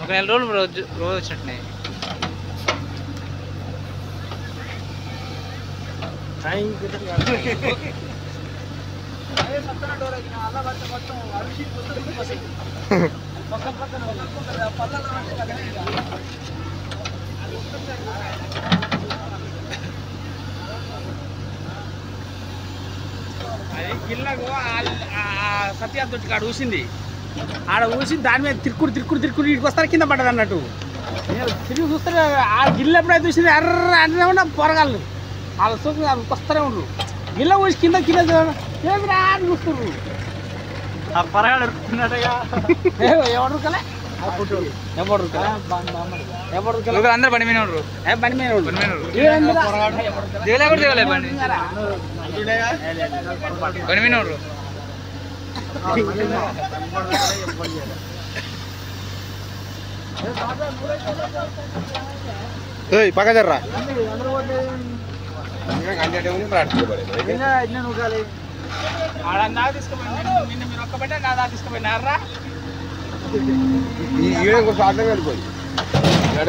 ఒక నెల రోజులు రోజు వచ్చినట్టున్నాయి. గిల్లకు సత్యాతోటి ఆడ ఊసింది. ఆడ ఊసి దాని మీద తిరుక్కుడు ఇంటికి వస్తారు, కింద పడ్డది అన్నట్టు. తిరిగి చూస్తే ఆ గిల్ల ఎప్పుడైతే చూసింది ఎర్ర అంటే ఉన్నా పొరగాళ్ళు వాళ్ళ చూసి వస్తూనే ఉండరు. గిల్ల ఊసి కింద చూస్తున్నారు. పొరగాడు ఎవరు అందరు బండి మీద ఉండరు. బండి మీద ఉండరు. పక్క జర్రా ఆడన్నా తీసుకుపోయి నిన్న మీరు ఒక్కబట్టే నా దా తీసుకుపోయినారా.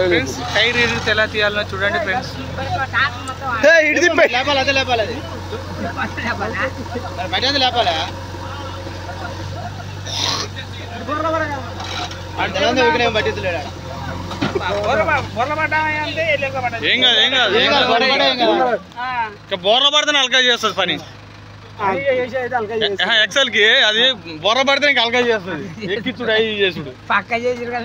ఫ్రెండ్స్ టైర్ ఎలా తీయాలో చూడండి ఫ్రెండ్స్. బోర్ల పడితే అల్కా చేస్తుంది పని. ఎక్సెల్ కి అది బొర్ర పడితే ఇంకా అల్కా చేస్తుంది. ఎక్కిచ్చుడు అవి చేసుడు పక్క చేసి చెప్పు.